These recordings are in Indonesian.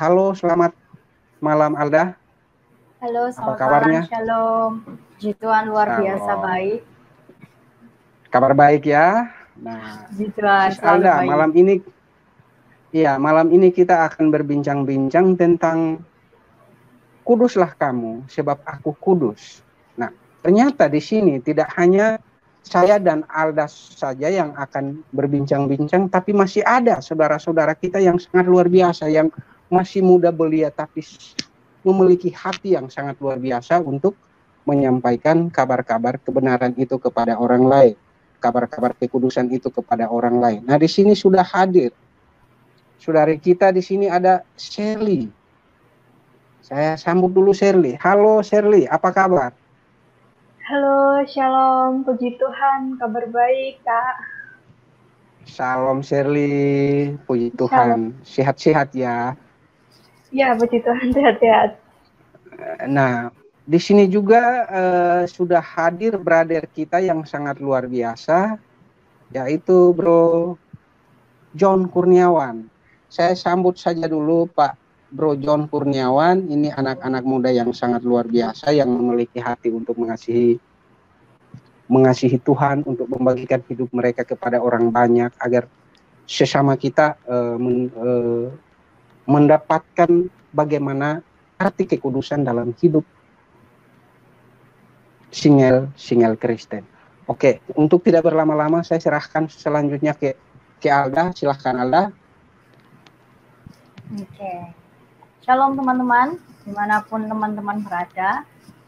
Halo, selamat malam Alda. Halo, Apa selamat malam, kabarnya? Shalom. Puji Tuhan luar biasa Shalom. baik. Kabar baik ya. Nah, Puji Tuhan Sis selalu Alda, baik. malam ini kita akan berbincang-bincang tentang kuduslah kamu, sebab aku kudus. Nah, ternyata di sini tidak hanya saya dan Alda saja yang akan berbincang-bincang, tapi masih ada saudara-saudara kita yang sangat luar biasa, yang masih muda belia, tapi memiliki hati yang sangat luar biasa untuk menyampaikan kabar-kabar kebenaran itu kepada orang lain, kabar-kabar kekudusan itu kepada orang lain. Nah, di sini sudah hadir saudari kita, di sini ada Shirley. Saya sambut dulu Shirley. Halo Shirley, apa kabar? Halo, Shalom, puji Tuhan, kabar baik, Kak. Salam Shirley, puji Shalom. Tuhan. Sehat-sehat ya. Ya, puji Tuhan, sehat-sehat. Nah, di sini juga sudah hadir brother kita yang sangat luar biasa, yaitu Bro John Kurniawan. Saya sambut saja dulu Pak Bro John Kurniawan. Ini anak-anak muda yang sangat luar biasa, yang memiliki hati untuk mengasihi Tuhan, untuk membagikan hidup mereka kepada orang banyak, agar sesama kita mendapatkan bagaimana arti kekudusan dalam hidup single Kristen. Oke, untuk tidak berlama-lama saya serahkan selanjutnya ke Alda. Silahkan Alda. Oke. Shalom teman-teman, dimanapun teman-teman berada.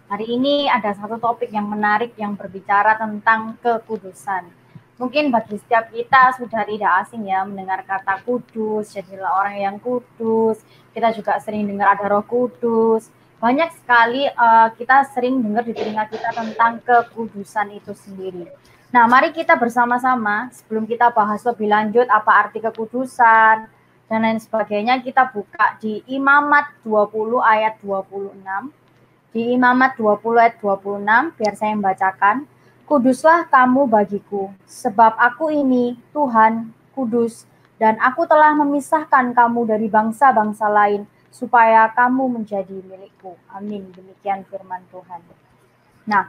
Hari ini ada satu topik yang menarik yang berbicara tentang kekudusan. Mungkin bagi setiap kita sudah tidak asing ya mendengar kata kudus, jadilah orang yang kudus. Kita juga sering dengar ada Roh Kudus. Banyak sekali kita sering dengar di telinga kita tentang kekudusan itu sendiri. Nah, mari kita bersama-sama sebelum kita bahas lebih lanjut apa arti kekudusan dan lain sebagainya, kita buka di Imamat 20 ayat 26. Di Imamat 20 ayat 26, biar saya membacakan. Kuduslah kamu bagiku, sebab aku ini Tuhan kudus, dan aku telah memisahkan kamu dari bangsa-bangsa lain, supaya kamu menjadi milikku. Amin. Demikian firman Tuhan. Nah,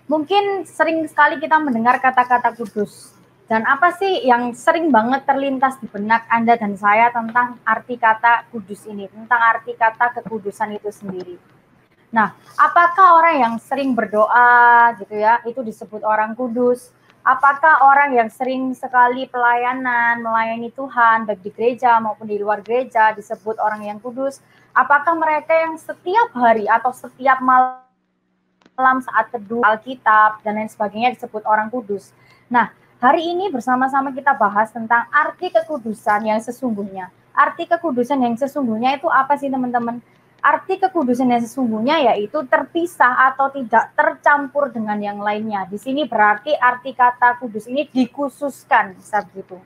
mungkin sering sekali kita mendengar kata-kata kudus. Dan apa sih yang sering banget terlintas di benak Anda dan saya tentang arti kata kudus ini, tentang arti kata kekudusan itu sendiri? Nah, apakah orang yang sering berdoa gitu ya, itu disebut orang kudus? Apakah orang yang sering sekali pelayanan, melayani Tuhan, baik di gereja maupun di luar gereja, disebut orang yang kudus? Apakah mereka yang setiap hari atau setiap malam saat teduh Alkitab dan lain sebagainya disebut orang kudus? Nah, hari ini bersama-sama kita bahas tentang arti kekudusan yang sesungguhnya. Arti kekudusan yang sesungguhnya itu apa sih teman-teman? Arti kekudusan yang sesungguhnya yaitu terpisah atau tidak tercampur dengan yang lainnya. Di sini berarti arti kata kudus ini dikhususkan, bisa begitu.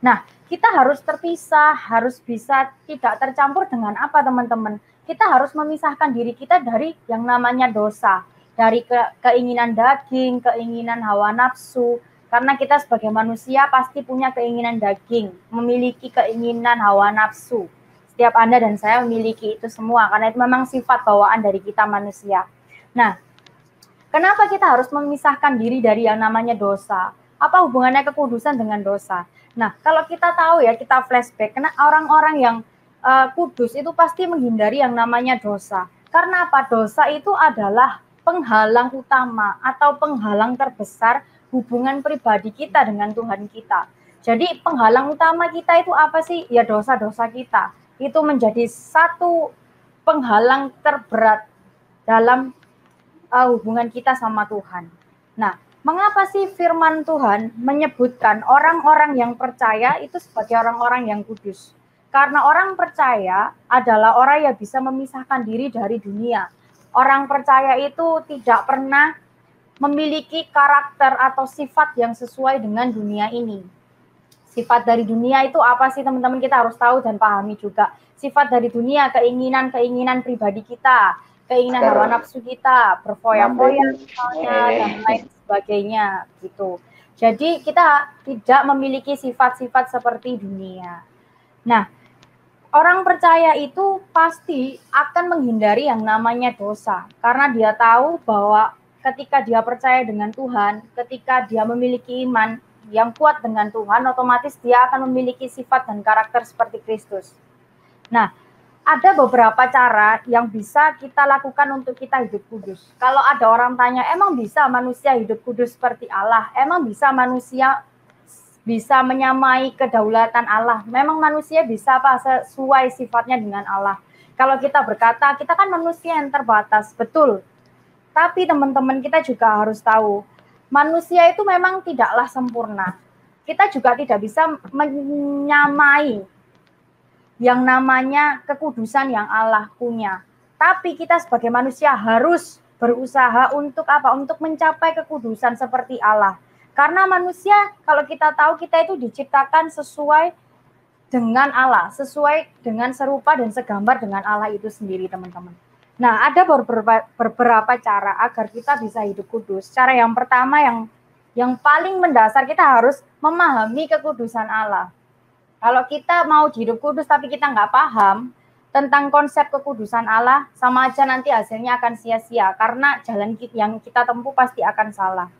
Nah, kita harus terpisah, harus bisa tidak tercampur dengan apa teman-teman? Kita harus memisahkan diri kita dari yang namanya dosa, dari keinginan daging, keinginan hawa nafsu. Karena kita sebagai manusia pasti punya keinginan daging, memiliki keinginan hawa nafsu. Setiap Anda dan saya memiliki itu semua, karena itu memang sifat bawaan dari kita manusia. Nah, kenapa kita harus memisahkan diri dari yang namanya dosa? Apa hubungannya kekudusan dengan dosa? Nah, kalau kita tahu ya, kita flashback, karena orang-orang yang kudus itu pasti menghindari yang namanya dosa. Karena apa? Dosa itu adalah penghalang utama atau penghalang terbesar hubungan pribadi kita dengan Tuhan kita. Jadi penghalang utama kita itu apa sih? Ya dosa-dosa kita. Itu menjadi satu penghalang terberat dalam hubungan kita sama Tuhan. Nah, mengapa sih firman Tuhan menyebutkan orang-orang yang percaya itu sebagai orang-orang yang kudus? Karena orang percaya adalah orang yang bisa memisahkan diri dari dunia. Orang percaya itu tidak pernah memiliki karakter atau sifat yang sesuai dengan dunia ini. Sifat dari dunia itu apa sih teman-teman, kita harus tahu dan pahami juga. Sifat dari dunia, keinginan-keinginan pribadi kita, keinginan hawa nafsu kita, berfoya-foya misalnya, dan lain sebagainya gitu. Jadi kita tidak memiliki sifat-sifat seperti dunia. Nah, orang percaya itu pasti akan menghindari yang namanya dosa, karena dia tahu bahwa ketika dia percaya dengan Tuhan, ketika dia memiliki iman yang kuat dengan Tuhan, otomatis dia akan memiliki sifat dan karakter seperti Kristus. Nah, ada beberapa cara yang bisa kita lakukan untuk kita hidup kudus. Kalau ada orang tanya, emang bisa manusia hidup kudus seperti Allah? Emang bisa manusia bisa menyamai kedaulatan Allah? Memang manusia bisa apa sesuai sifatnya dengan Allah? Kalau kita berkata, kita kan manusia yang terbatas, betul. Tapi teman-teman kita juga harus tahu, manusia itu memang tidaklah sempurna. Kita juga tidak bisa menyamai yang namanya kekudusan yang Allah punya. Tapi kita sebagai manusia harus berusaha untuk apa? Untuk mencapai kekudusan seperti Allah. Karena manusia, kalau kita tahu, kita itu diciptakan sesuai dengan Allah, sesuai dengan serupa dan segambar dengan Allah itu sendiri, teman-teman. Nah, ada beberapa cara agar kita bisa hidup kudus. Cara yang pertama yang paling mendasar, kita harus memahami kekudusan Allah. Kalau kita mau hidup kudus tapi kita nggak paham tentang konsep kekudusan Allah, sama aja nanti hasilnya akan sia-sia karena jalan yang kita tempuh pasti akan salah.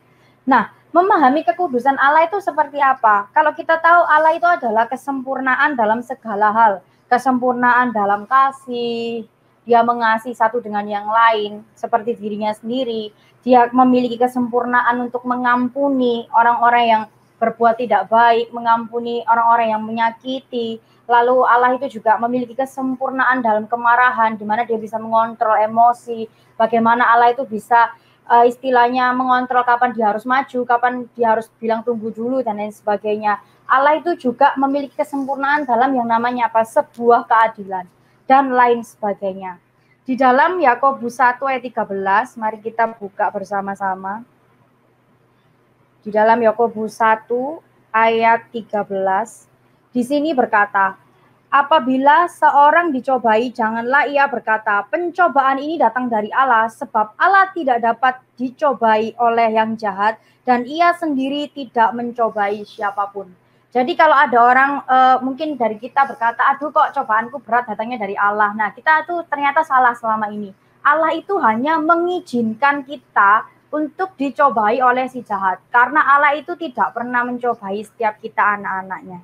Nah, memahami kekudusan Allah itu seperti apa? Kalau kita tahu Allah itu adalah kesempurnaan dalam segala hal, kesempurnaan dalam kasih, dia mengasihi satu dengan yang lain seperti dirinya sendiri, dia memiliki kesempurnaan untuk mengampuni orang-orang yang berbuat tidak baik, mengampuni orang-orang yang menyakiti. Lalu Allah itu juga memiliki kesempurnaan dalam kemarahan, di mana dia bisa mengontrol emosi, bagaimana Allah itu bisa istilahnya mengontrol kapan dia harus maju, kapan dia harus bilang tunggu dulu, dan lain sebagainya. Allah itu juga memiliki kesempurnaan dalam yang namanya apa? Sebuah keadilan dan lain sebagainya. Di dalam Yakobus 1 ayat 13, mari kita buka bersama-sama. Di dalam Yakobus 1 ayat 13, di sini berkata, apabila seorang dicobai, janganlah ia berkata, pencobaan ini datang dari Allah, sebab Allah tidak dapat dicobai oleh yang jahat, dan ia sendiri tidak mencobai siapapun. Jadi kalau ada orang mungkin dari kita berkata, aduh kok cobaanku berat datangnya dari Allah. Nah, kita tuh ternyata salah selama ini. Allah itu hanya mengizinkan kita untuk dicobai oleh si jahat. Karena Allah itu tidak pernah mencobai setiap kita anak-anaknya.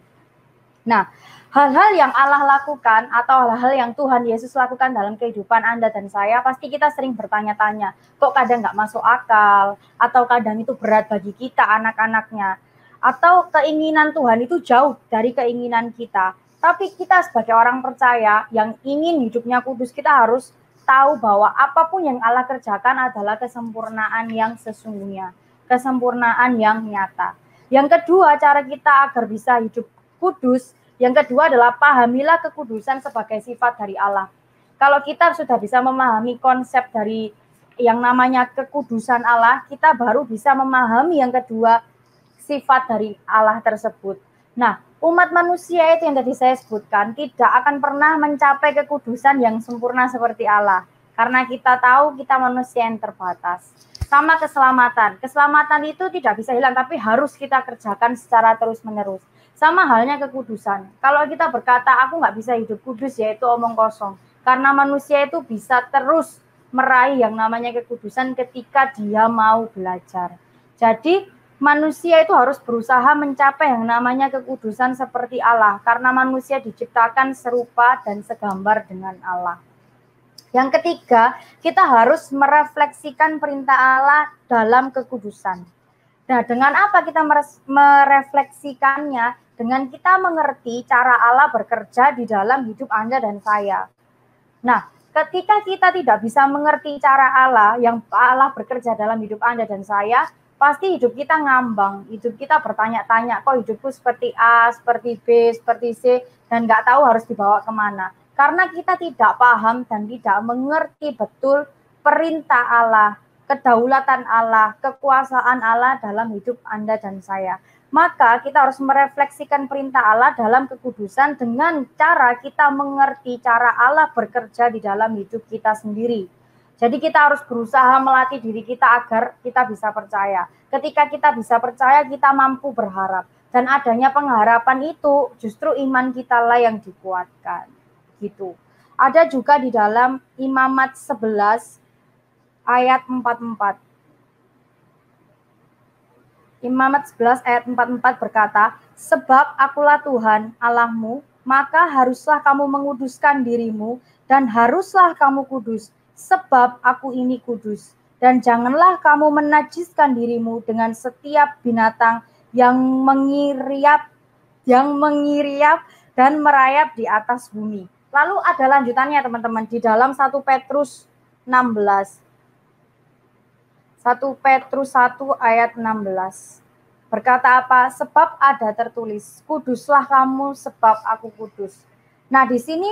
Nah, hal-hal yang Allah lakukan atau hal-hal yang Tuhan Yesus lakukan dalam kehidupan Anda dan saya, pasti kita sering bertanya-tanya, kok kadang nggak masuk akal, atau kadang itu berat bagi kita anak-anaknya. Atau keinginan Tuhan itu jauh dari keinginan kita. Tapi kita sebagai orang percaya yang ingin hidupnya kudus, kita harus tahu bahwa apapun yang Allah kerjakan adalah kesempurnaan yang sesungguhnya. Kesempurnaan yang nyata. Yang kedua, cara kita agar bisa hidup kudus, yang kedua adalah pahamilah kekudusan sebagai sifat dari Allah. Kalau kita sudah bisa memahami konsep dari yang namanya kekudusan Allah, kita baru bisa memahami yang kedua, sifat dari Allah tersebut. Nah, umat manusia itu yang tadi saya sebutkan tidak akan pernah mencapai kekudusan yang sempurna seperti Allah. Karena kita tahu kita manusia yang terbatas. Sama keselamatan. Keselamatan itu tidak bisa hilang, tapi harus kita kerjakan secara terus-menerus. Sama halnya kekudusan. Kalau kita berkata, aku nggak bisa hidup kudus, yaitu omong kosong. Karena manusia itu bisa terus meraih yang namanya kekudusan ketika dia mau belajar. Jadi, manusia itu harus berusaha mencapai yang namanya kekudusan seperti Allah, karena manusia diciptakan serupa dan segambar dengan Allah. Yang ketiga, kita harus merefleksikan perintah Allah dalam kekudusan. Nah, dengan apa kita merefleksikannya? Dengan kita mengerti cara Allah bekerja di dalam hidup Anda dan saya. Nah, ketika kita tidak bisa mengerti cara Allah yang Allah bekerja dalam hidup Anda dan saya, pasti hidup kita ngambang, hidup kita bertanya-tanya, kok hidupku seperti A, seperti B, seperti C, dan nggak tahu harus dibawa kemana. Karena kita tidak paham dan tidak mengerti betul perintah Allah, kedaulatan Allah, kekuasaan Allah dalam hidup Anda dan saya. Maka kita harus merefleksikan perintah Allah dalam kekudusan dengan cara kita mengerti cara Allah bekerja di dalam hidup kita sendiri. Jadi kita harus berusaha melatih diri kita agar kita bisa percaya. Ketika kita bisa percaya, kita mampu berharap. Dan adanya pengharapan itu justru iman kita lah yang dikuatkan. gitu. Ada juga di dalam Imamat 11 ayat 44. Imamat 11 ayat 44 berkata, sebab akulah Tuhan Allahmu, maka haruslah kamu menguduskan dirimu, dan haruslah kamu kudus, sebab aku ini kudus. Dan janganlah kamu menajiskan dirimu dengan setiap binatang yang mengiriap dan merayap di atas bumi. Lalu ada lanjutannya teman-teman di dalam 1 Petrus 16. 1 Petrus 1 ayat 16. Berkata apa? Sebab ada tertulis, kuduslah kamu sebab aku kudus. Nah, di sini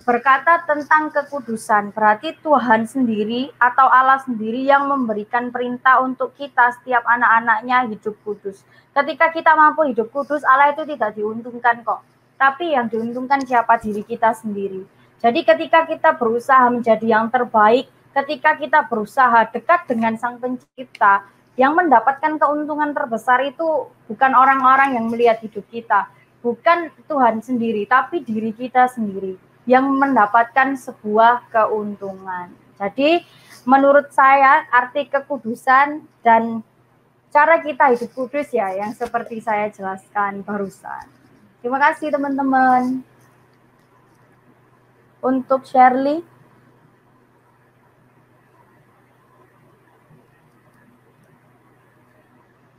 berkata tentang kekudusan. Berarti Tuhan sendiri atau Allah sendiri yang memberikan perintah untuk kita setiap anak-anaknya hidup kudus. Ketika kita mampu hidup kudus, Allah itu tidak diuntungkan kok. Tapi yang diuntungkan siapa? Diri kita sendiri. Jadi ketika kita berusaha menjadi yang terbaik, ketika kita berusaha dekat dengan Sang Pencipta, yang mendapatkan keuntungan terbesar itu bukan orang-orang yang melihat hidup kita, bukan Tuhan sendiri, tapi diri kita sendiri yang mendapatkan sebuah keuntungan. Jadi menurut saya arti kekudusan dan cara kita hidup kudus ya yang seperti saya jelaskan barusan. Terima kasih teman-teman. Untuk Shirley.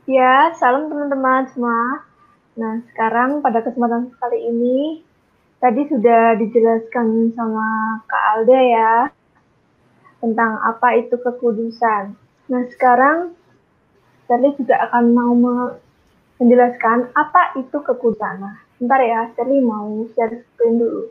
Ya, salam teman-teman semua. Nah, sekarang pada kesempatan kali ini, tadi sudah dijelaskan sama Kak Alda ya, tentang apa itu kekudusan. Nah, sekarang Shirley juga akan mau menjelaskan apa itu kekudusan. Nah, bentar ya, Shirley mau share screen dulu.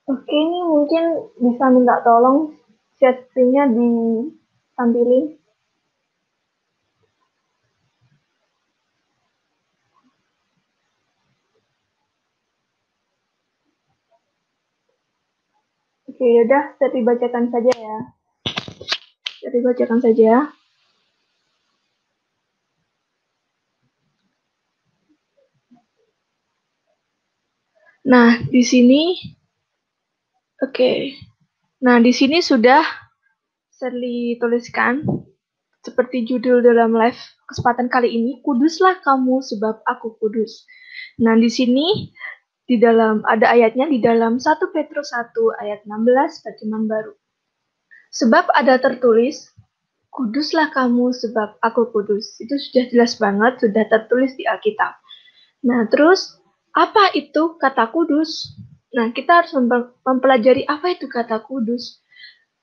Oke, ini mungkin bisa minta tolong share screen-nya ditampilin. Oke, yaudah, saya dibacakan saja ya. Saya dibacakan saja. Nah, di sini, oke. Nah, di sini sudah Shirley tuliskan seperti judul dalam live kesempatan kali ini, kuduslah kamu sebab aku kudus. Nah, di sini di dalam ada ayatnya di dalam 1 Petrus 1 ayat 16 terjemahan baru. Sebab ada tertulis, kuduslah kamu sebab aku kudus. Itu sudah jelas banget, sudah tertulis di Alkitab. Nah, terus apa itu kata kudus? Nah, kita harus mempelajari apa itu kata kudus.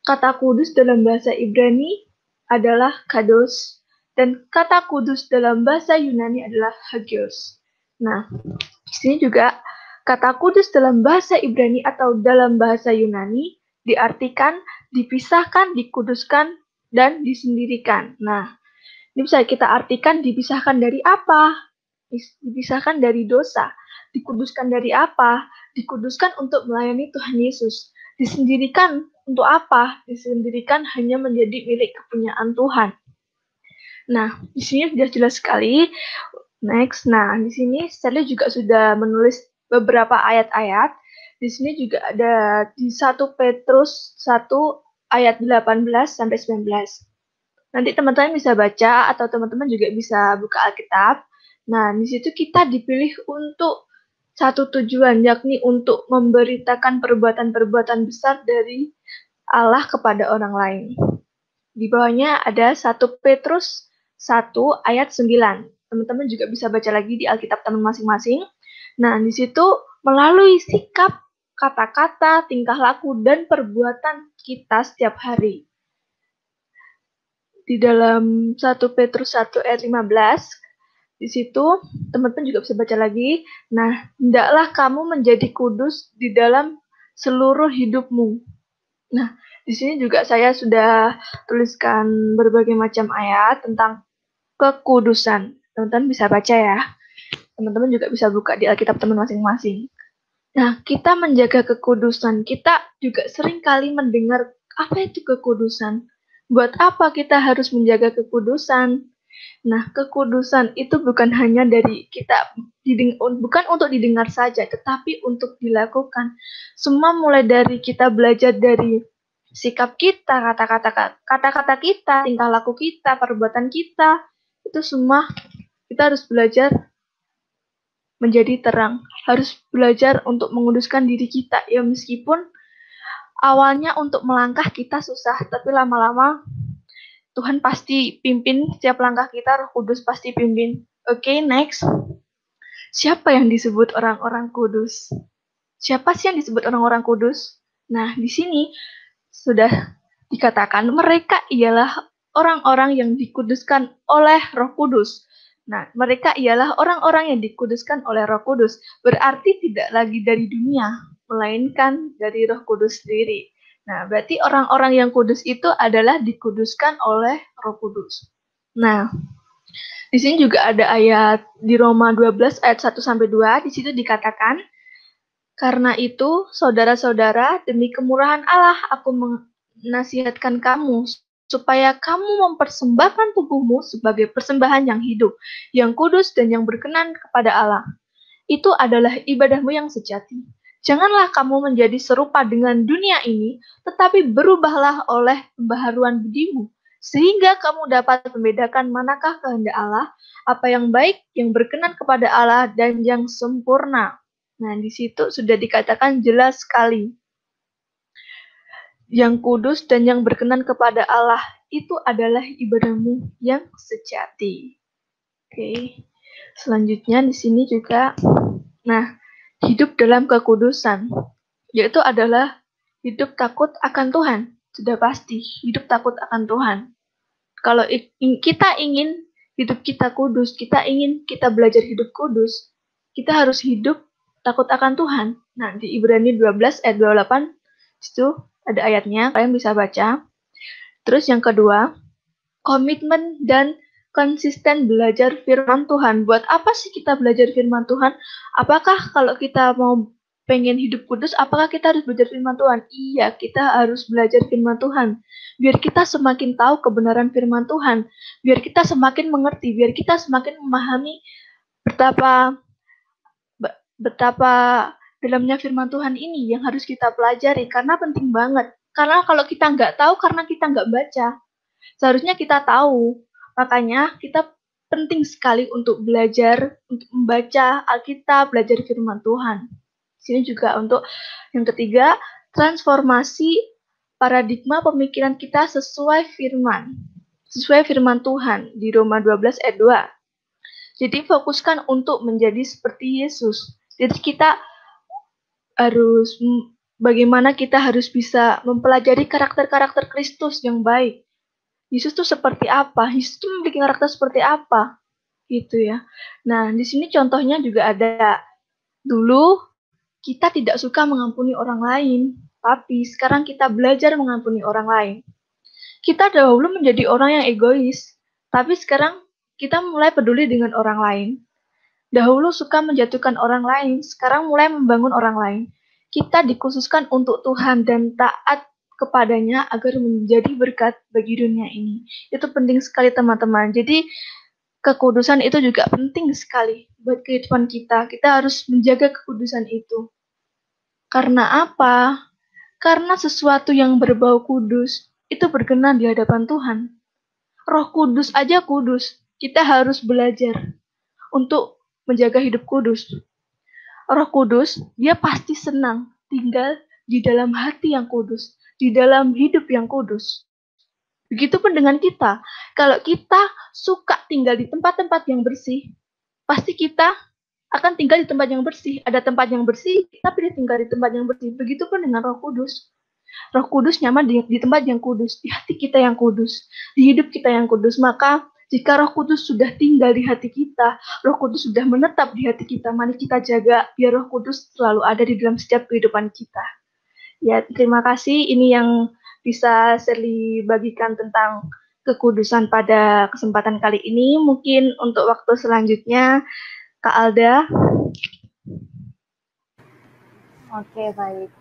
Kata kudus dalam bahasa Ibrani adalah kados, dan kata kudus dalam bahasa Yunani adalah hagios. Nah, di sini juga kata kudus dalam bahasa Ibrani atau dalam bahasa Yunani diartikan dipisahkan, dikuduskan, dan disendirikan. Nah, ini bisa kita artikan dipisahkan dari apa? Dipisahkan dari dosa. Dikuduskan dari apa? Dikuduskan untuk melayani Tuhan Yesus. Disendirikan untuk apa? Disendirikan hanya menjadi milik kepunyaan Tuhan. Nah, di sini sudah jelas sekali. Next, nah di sini Shirley juga sudah menulis beberapa ayat-ayat. Di sini juga ada di 1 Petrus 1 ayat 18 sampai 19. Nanti teman-teman bisa baca atau teman-teman juga bisa buka Alkitab. Nah, di situ kita dipilih untuk satu tujuan, yakni untuk memberitakan perbuatan-perbuatan besar dari Allah kepada orang lain. Di bawahnya ada 1 Petrus 1 ayat 9. Teman-teman juga bisa baca lagi di Alkitab teman masing-masing. Nah, di situ melalui sikap, kata-kata, tingkah laku, dan perbuatan kita setiap hari. Di dalam 1 Petrus 1 ayat 15, Di situ teman-teman juga bisa baca lagi. Nah, hendaklah kamu menjadi kudus di dalam seluruh hidupmu. Nah, di sini juga saya sudah tuliskan berbagai macam ayat tentang kekudusan. Teman-teman bisa baca ya. Teman-teman juga bisa buka di Alkitab teman masing-masing. Nah, kita menjaga kekudusan. Kita juga sering kali mendengar apa itu kekudusan. Buat apa kita harus menjaga kekudusan? Nah, kekudusan itu bukan hanya dari kita, bukan untuk didengar saja, tetapi untuk dilakukan. Semua mulai dari kita belajar dari sikap kita, kata-kata kita, tingkah laku kita, perbuatan kita, itu semua kita harus belajar menjadi terang. Harus belajar untuk menguduskan diri kita. Ya meskipun awalnya untuk melangkah kita susah, tapi lama-lama Tuhan pasti pimpin setiap langkah kita, Roh Kudus pasti pimpin. Oke, next. Siapa yang disebut orang-orang kudus? Siapa sih yang disebut orang-orang kudus? Nah, di sini sudah dikatakan mereka ialah orang-orang yang dikuduskan oleh Roh Kudus. Nah, mereka ialah orang-orang yang dikuduskan oleh Roh Kudus. Berarti tidak lagi dari dunia, melainkan dari Roh Kudus sendiri. Nah, berarti orang-orang yang kudus itu adalah dikuduskan oleh Roh Kudus. Nah, di sini juga ada ayat di Roma 12 ayat 1-2, di situ dikatakan, karena itu, saudara-saudara, demi kemurahan Allah, aku menasihatkan kamu, supaya kamu mempersembahkan tubuhmu sebagai persembahan yang hidup, yang kudus dan yang berkenan kepada Allah. Itu adalah ibadahmu yang sejati. Janganlah kamu menjadi serupa dengan dunia ini, tetapi berubahlah oleh pembaharuan budimu, sehingga kamu dapat membedakan manakah kehendak Allah, apa yang baik, yang berkenan kepada Allah, dan yang sempurna. Nah, di situ sudah dikatakan jelas sekali. Yang kudus dan yang berkenan kepada Allah, itu adalah ibadahmu yang sejati. Oke. Selanjutnya di sini juga, nah, hidup dalam kekudusan, yaitu adalah hidup takut akan Tuhan. Sudah pasti, hidup takut akan Tuhan. Kalau kita ingin hidup kita kudus, kita ingin kita belajar hidup kudus, kita harus hidup takut akan Tuhan. Nah, di Ibrani 12 ayat 28, itu ada ayatnya, kalian bisa baca. Terus yang kedua, komitmen dan konsisten belajar firman Tuhan. Buat apa sih kita belajar firman Tuhan? Apakah kalau kita mau pengen hidup kudus, apakah kita harus belajar firman Tuhan? Iya, kita harus belajar firman Tuhan. Biar kita semakin tahu kebenaran firman Tuhan. Biar kita semakin mengerti, biar kita semakin memahami betapa dalamnya firman Tuhan ini yang harus kita pelajari. Karena penting banget. Karena kalau kita nggak tahu, karena kita nggak baca. Seharusnya kita tahu. Makanya kita penting sekali untuk belajar, untuk membaca Alkitab, belajar firman Tuhan. Sini juga untuk yang ketiga, transformasi paradigma pemikiran kita sesuai firman Tuhan di Roma 12 ayat 2. Jadi fokuskan untuk menjadi seperti Yesus. Jadi kita harus, bagaimana kita harus bisa mempelajari karakter-karakter Kristus yang baik. Yesus itu seperti apa? Yesus itu memiliki karakter seperti apa? Gitu ya. Nah, di sini contohnya juga ada. Dulu kita tidak suka mengampuni orang lain, tapi sekarang kita belajar mengampuni orang lain. Kita dahulu menjadi orang yang egois, tapi sekarang kita mulai peduli dengan orang lain. Dahulu suka menjatuhkan orang lain, sekarang mulai membangun orang lain. Kita dikhususkan untuk Tuhan dan taat kepadanya agar menjadi berkat bagi dunia ini. Itu penting sekali teman-teman. Jadi kekudusan itu juga penting sekali buat kehidupan kita. Kita harus menjaga kekudusan itu. Karena apa? Karena sesuatu yang berbau kudus itu berkenan di hadapan Tuhan. Roh Kudus aja kudus. Kita harus belajar untuk menjaga hidup kudus. Roh Kudus, dia pasti senang tinggal di dalam hati yang kudus, di dalam hidup yang kudus. Begitupun dengan kita. Kalau kita suka tinggal di tempat-tempat yang bersih, pasti kita akan tinggal di tempat yang bersih. Ada tempat yang bersih, kita pilih tinggal di tempat yang bersih. Begitupun dengan Roh Kudus. Roh Kudus nyaman di tempat yang kudus, di hati kita yang kudus, di hidup kita yang kudus. Maka Jika Roh Kudus sudah tinggal di hati kita, Roh Kudus sudah menetap di hati kita, mari kita jaga biar Roh Kudus selalu ada di dalam setiap kehidupan kita. Ya, terima kasih. Ini yang bisa Sherly bagikan tentang kekudusan pada kesempatan kali ini. Mungkin untuk waktu selanjutnya, Kak Alda. Oke, baik.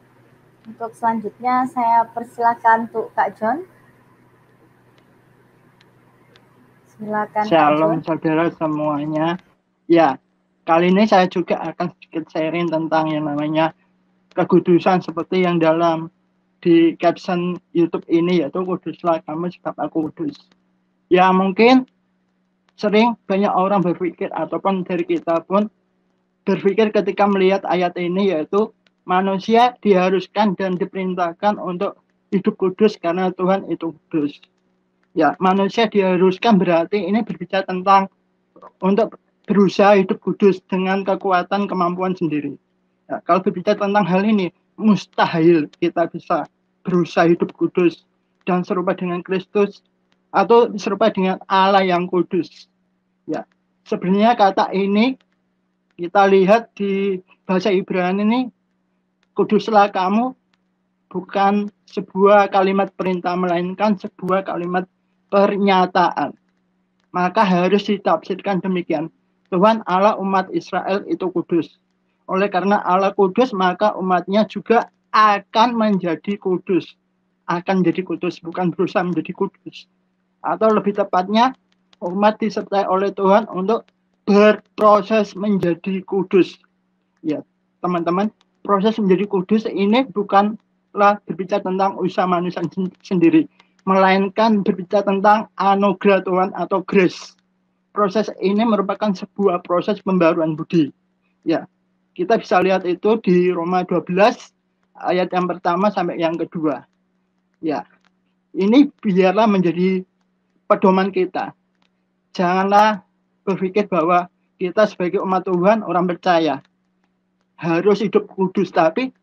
Untuk selanjutnya saya persilakan untuk Kak John. Silakan. Shalom saudara semuanya. Ya, kali ini saya juga akan sedikit sharing tentang yang namanya kekudusan seperti yang dalam di caption YouTube ini, yaitu kuduslah kamu sebab aku kudus. Ya, mungkin sering banyak orang berpikir ataupun dari kita pun berpikir ketika melihat ayat ini, yaitu manusia diharuskan dan diperintahkan untuk hidup kudus karena Tuhan itu kudus. Ya, manusia diharuskan berarti ini berbicara tentang untuk berusaha hidup kudus dengan kekuatan kemampuan sendiri. Ya, kalau berbicara tentang hal ini, mustahil kita bisa berusaha hidup kudus dan serupa dengan Kristus atau serupa dengan Allah yang kudus. Ya, sebenarnya kata ini kita lihat di bahasa Ibrani ini, kuduslah kamu bukan sebuah kalimat perintah, melainkan sebuah kalimat pernyataan. Maka harus ditafsirkan demikian. Tuhan Allah umat Israel itu kudus. Oleh karena Allah kudus, maka umatnya juga akan menjadi kudus. Akan menjadi kudus, bukan berusaha menjadi kudus. Atau lebih tepatnya, umat disertai oleh Tuhan untuk berproses menjadi kudus. Ya, teman-teman, proses menjadi kudus ini bukanlah berbicara tentang usaha manusia sendiri, melainkan berbicara tentang anugerah Tuhan atau grace. Proses ini merupakan sebuah proses pembaruan budi. Ya, kita bisa lihat itu di Roma 12 ayat yang pertama sampai yang kedua. Ya, ini biarlah menjadi pedoman kita. Janganlah berpikir bahwa kita sebagai umat Tuhan, orang percaya, harus hidup kudus, tapi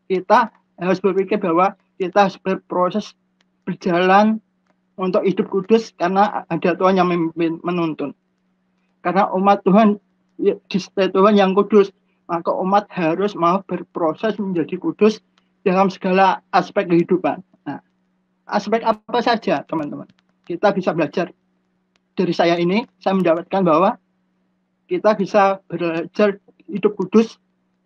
kita harus berpikir bahwa kita harus berproses berjalan untuk hidup kudus karena ada Tuhan yang memimpin, menuntun. Karena umat Tuhan disertai Tuhan yang kudus, maka umat harus mau berproses menjadi kudus dalam segala aspek kehidupan. Nah, aspek apa saja, teman-teman? Kita bisa belajar dari saya ini. Saya mendapatkan bahwa kita bisa belajar hidup kudus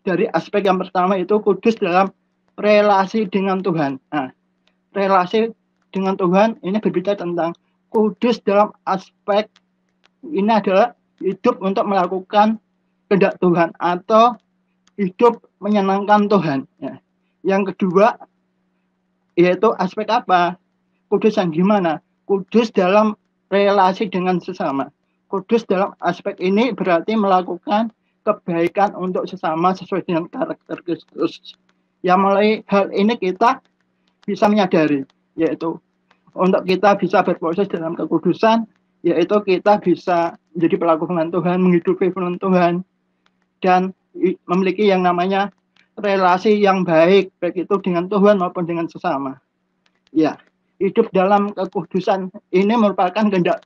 dari aspek yang pertama, itu kudus dalam relasi dengan Tuhan. Nah, relasi dengan Tuhan ini berbicara tentang kudus dalam aspek ini adalah hidup untuk melakukan kehendak Tuhan atau hidup menyenangkan Tuhan. Ya. Yang kedua yaitu aspek apa? Kudus yang gimana? Kudus dalam relasi dengan sesama. Kudus dalam aspek ini berarti melakukan kebaikan untuk sesama sesuai dengan karakter Kristus. Yang melalui hal ini kita bisa menyadari, yaitu untuk kita bisa berproses dalam kekudusan, yaitu kita bisa menjadi pelaku firman Tuhan, menghidupi firman Tuhan, dan memiliki yang namanya relasi yang baik, baik itu dengan Tuhan maupun dengan sesama. Ya, hidup dalam kekudusan ini merupakan kehendak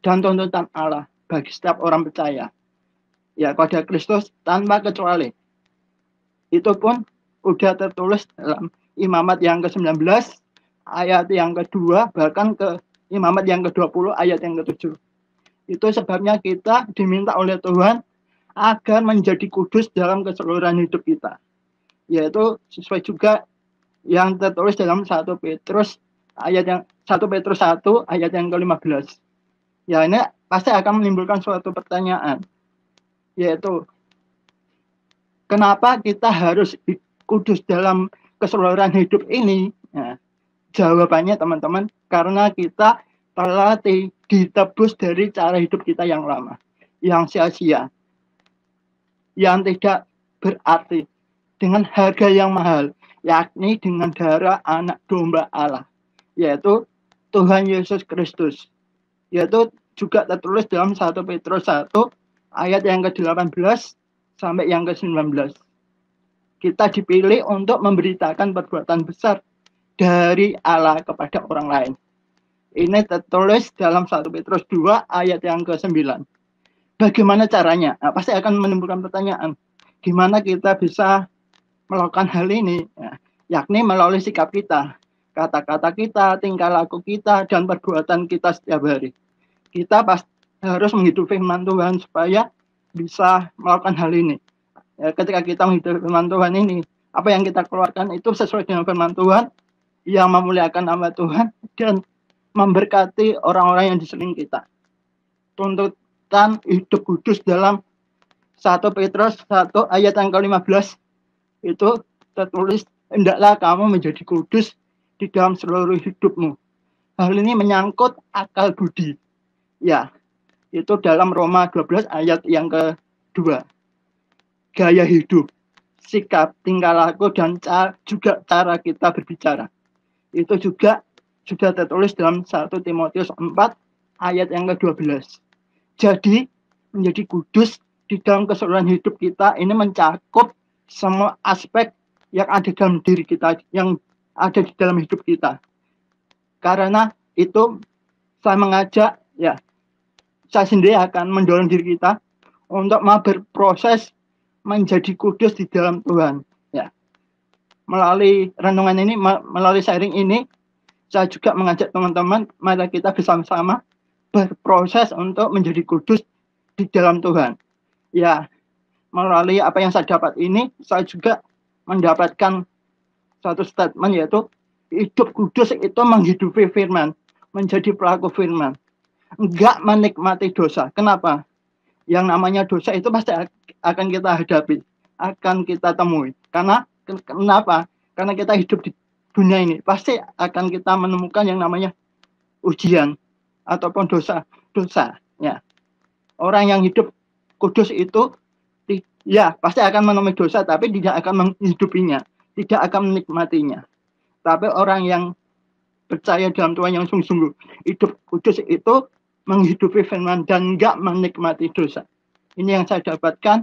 dan tuntutan Allah bagi setiap orang percaya. Ya, pada Kristus tanpa kecuali. Itu pun sudah tertulis dalam Imamat yang ke-19 ayat yang kedua, bahkan ke Imamat yang ke-20 ayat yang ke-7. Itu sebabnya kita diminta oleh Tuhan agar menjadi kudus dalam keseluruhan hidup kita. Yaitu sesuai juga yang tertulis dalam 1 Petrus 1 ayat yang ke-15. Ya, ini pasti akan menimbulkan suatu pertanyaan, yaitu kenapa kita harus kudus dalam keseluruhan hidup ini? Nah, jawabannya teman-teman, karena kita telah ditebus dari cara hidup kita yang lama, yang sia-sia, yang tidak berarti, dengan harga yang mahal, yakni dengan darah anak domba Allah, yaitu Tuhan Yesus Kristus. Yaitu juga tertulis dalam 1 Petrus 1 ayat yang ke-18 sampai yang ke-19. Kita dipilih untuk memberitakan perbuatan besar dari Allah kepada orang lain. Ini tertulis dalam 1 Petrus 2 ayat yang ke-9. Bagaimana caranya? Nah, pasti akan menimbulkan pertanyaan. Gimana kita bisa melakukan hal ini? Ya, yakni melalui sikap kita, kata-kata kita, tingkah laku kita, dan perbuatan kita setiap hari. Kita pasti harus menghidupi firman Tuhan supaya bisa melakukan hal ini. Ya, ketika kita menghidupi firman Tuhan ini, apa yang kita keluarkan itu sesuai dengan firman Tuhan, yang memuliakan nama Tuhan, dan memberkati orang-orang yang di sekeliling kita. Tuntutan hidup kudus dalam 1 Petrus 1 ayat yang ke-15 itu tertulis, hendaklah kamu menjadi kudus di dalam seluruh hidupmu. Hal ini menyangkut akal budi. Ya, itu dalam Roma 12 ayat yang ke-2. Gaya hidup, sikap, tingkah laku, dan juga cara kita berbicara. Itu juga sudah tertulis dalam 1 Timotius 4 ayat yang ke-12. Jadi, menjadi kudus di dalam keseluruhan hidup kita ini mencakup semua aspek yang ada dalam diri kita, yang ada di dalam hidup kita. Karena itu saya mengajak, ya, saya sendiri akan mendorong diri kita untuk mau berproses menjadi kudus di dalam Tuhan. Ya, melalui renungan ini, melalui sharing ini, saya juga mengajak teman-teman, mari kita bersama-sama berproses untuk menjadi kudus di dalam Tuhan. Ya, melalui apa yang saya dapat ini, saya juga mendapatkan satu statement, yaitu hidup kudus itu menghidupi firman, menjadi pelaku firman, enggak menikmati dosa. Kenapa? Yang namanya dosa itu pasti akan kita hadapi, akan kita temui. Kenapa? Karena kita hidup di dunia ini, pasti akan kita menemukan yang namanya ujian ataupun dosa. Ya, orang yang hidup kudus itu, ya, pasti akan menemui dosa, tapi tidak akan menghidupinya, tidak akan menikmatinya. Tapi orang yang percaya dalam Tuhan yang sungguh-sungguh, hidup kudus itu menghidupi firman dan enggak menikmati dosa. Ini yang saya dapatkan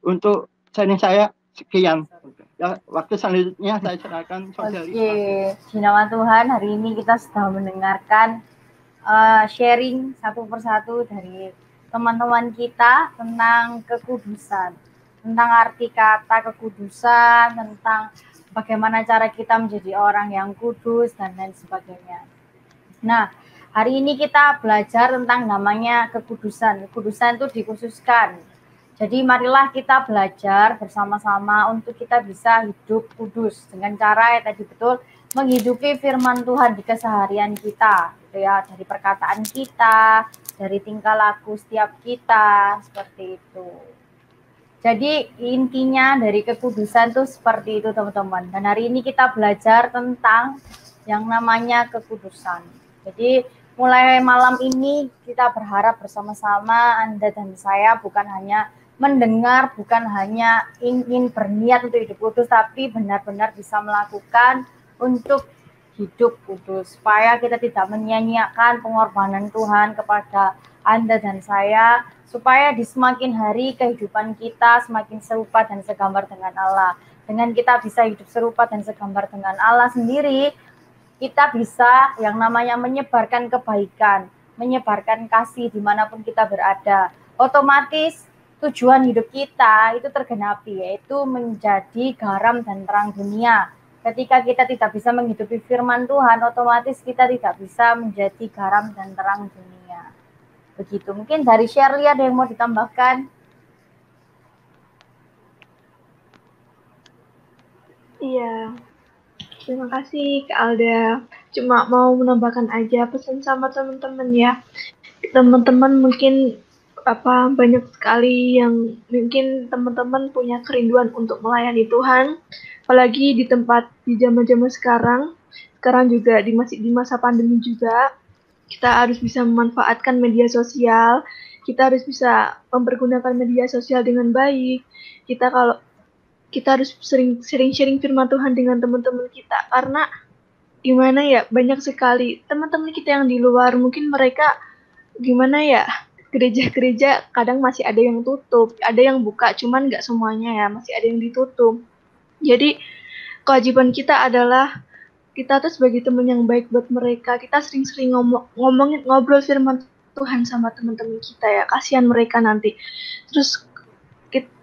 untuk sharing saya. Sekian. Ya, waktu selanjutnya saya serahkan saudari. Oke, di nama Tuhan, hari ini kita sudah mendengarkan sharing satu persatu dari teman-teman kita tentang kekudusan, tentang arti kata kekudusan, tentang bagaimana cara kita menjadi orang yang kudus, dan lain sebagainya. Nah, hari ini kita belajar tentang namanya kekudusan. Kekudusan itu dikhususkan. Jadi marilah kita belajar bersama-sama untuk kita bisa hidup kudus dengan cara yang tadi betul menghidupi firman Tuhan di keseharian kita, gitu ya, dari perkataan kita, dari tingkah laku setiap kita, seperti itu. Jadi intinya dari kekudusan itu seperti itu, teman-teman. Dan hari ini kita belajar tentang yang namanya kekudusan. Jadi mulai malam ini kita berharap bersama-sama Anda dan saya bukan hanya mendengar, bukan hanya ingin berniat untuk hidup kudus, tapi benar-benar bisa melakukan untuk hidup kudus, supaya kita tidak menyia-nyiakan pengorbanan Tuhan kepada Anda dan saya, supaya di semakin hari kehidupan kita semakin serupa dan segambar dengan Allah. Dengan kita bisa hidup serupa dan segambar dengan Allah sendiri, kita bisa yang namanya menyebarkan kebaikan, menyebarkan kasih dimanapun kita berada. Otomatis tujuan hidup kita itu tergenapi, yaitu menjadi garam dan terang dunia. Ketika kita tidak bisa menghidupi firman Tuhan, otomatis kita tidak bisa menjadi garam dan terang dunia. Begitu. Mungkin dari Shirley ada yang mau ditambahkan? Iya. Terima kasih Kak Alda. Cuma mau menambahkan aja pesan sama teman-teman ya. Teman-teman mungkin banyak sekali yang mungkin teman-teman punya kerinduan untuk melayani Tuhan, apalagi di zaman-zaman sekarang juga masih di masa pandemi juga, kita harus bisa memanfaatkan media sosial, kita harus bisa mempergunakan media sosial dengan baik. Kita harus sering sharing firman Tuhan dengan teman-teman kita, karena gimana ya, banyak sekali teman-teman kita yang di luar, mungkin mereka gimana ya, gereja-gereja kadang masih ada yang tutup, ada yang buka, cuman nggak semuanya ya, masih ada yang ditutup. Jadi kewajiban kita adalah kita tuh sebagai teman yang baik buat mereka. Kita sering-sering ngobrol firman Tuhan sama teman-teman kita ya. Kasihan mereka nanti. Terus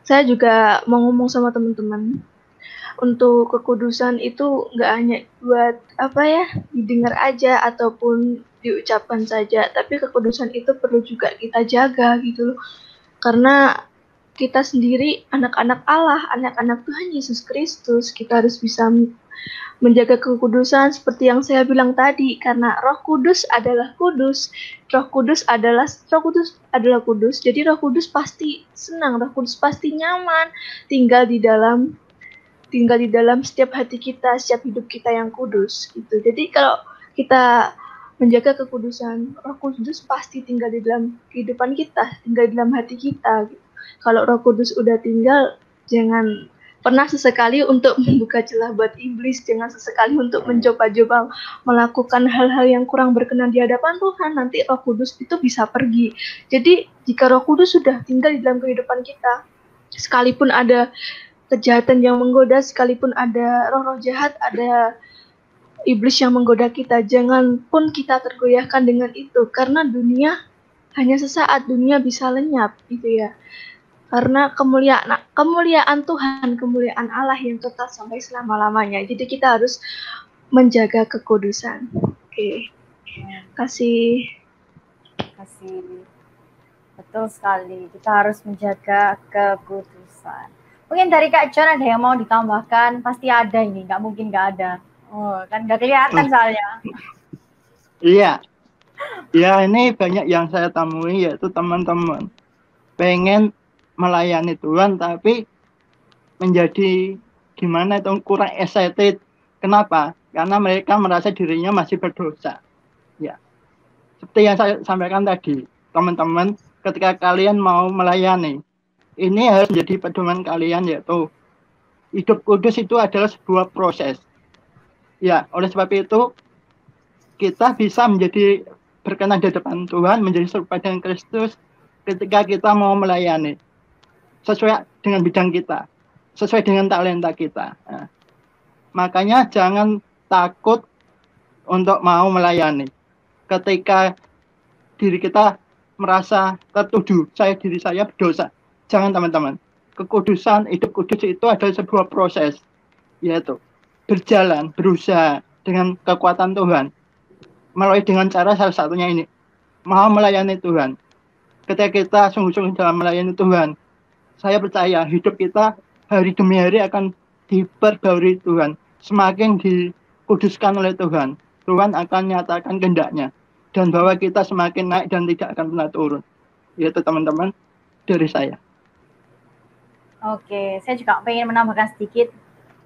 saya juga mau ngomong sama teman-teman. Untuk kekudusan itu nggak hanya buat didengar aja ataupun diucapkan saja, tapi kekudusan itu perlu juga kita jaga gitu loh. Karena kita sendiri anak-anak Allah, anak-anak Tuhan Yesus Kristus, kita harus bisa menjaga kekudusan seperti yang saya bilang tadi, karena Roh Kudus adalah kudus. Roh Kudus adalah kudus. Jadi Roh Kudus pasti senang, Roh Kudus pasti nyaman tinggal di dalam setiap hati kita, setiap hidup kita yang kudus gitu. Jadi kalau kita menjaga kekudusan, Roh Kudus pasti tinggal di dalam kehidupan kita, tinggal di dalam hati kita gitu. Kalau Roh Kudus udah tinggal, jangan pernah sesekali untuk membuka celah buat iblis, jangan sesekali untuk mencoba-coba melakukan hal-hal yang kurang berkenan di hadapan Tuhan. Nanti Roh Kudus itu bisa pergi. Jadi jika Roh Kudus sudah tinggal di dalam kehidupan kita, sekalipun ada kejahatan yang menggoda, sekalipun ada roh-roh jahat, ada iblis yang menggoda kita, jangan pun kita tergoyahkan dengan itu, karena dunia hanya sesaat, dunia bisa lenyap gitu ya. Karena kemuliaan Tuhan, kemuliaan Allah yang kekal sampai selama-lamanya. Jadi kita harus menjaga kekudusan. Oke. Kasih. Betul sekali. Kita harus menjaga kekudusan. Mungkin dari Kak John ada yang mau ditambahkan? Pasti ada ini, nggak mungkin nggak ada. Oh, kan nggak kelihatan soalnya. Iya. Ya, ini banyak yang saya temui, yaitu teman-teman pengen melayani Tuhan, tapi menjadi gimana itu kurang excited. Kenapa? Karena mereka merasa dirinya masih berdosa. Ya. Seperti yang saya sampaikan tadi, teman-teman, ketika kalian mau melayani, ini harus menjadi pedoman kalian, yaitu hidup kudus itu adalah sebuah proses. Ya, oleh sebab itu kita bisa menjadi berkenan di depan Tuhan, menjadi serupa dengan Kristus ketika kita mau melayani sesuai dengan bidang kita, sesuai dengan talenta kita. Nah, makanya jangan takut untuk mau melayani. Ketika diri kita merasa tertuduh, diri saya berdosa. Jangan teman-teman, kekudusan, hidup kudus itu adalah sebuah proses, yaitu berjalan, berusaha dengan kekuatan Tuhan, melalui dengan cara salah satunya ini, mau melayani Tuhan. Ketika kita sungguh-sungguh dalam melayani Tuhan, saya percaya hidup kita hari demi hari akan diperbarui Tuhan, semakin dikuduskan oleh Tuhan, Tuhan akan nyatakan kehendaknya, dan bahwa kita semakin naik dan tidak akan pernah turun. Itu teman-teman dari saya. Oke, saya juga pengen menambahkan sedikit.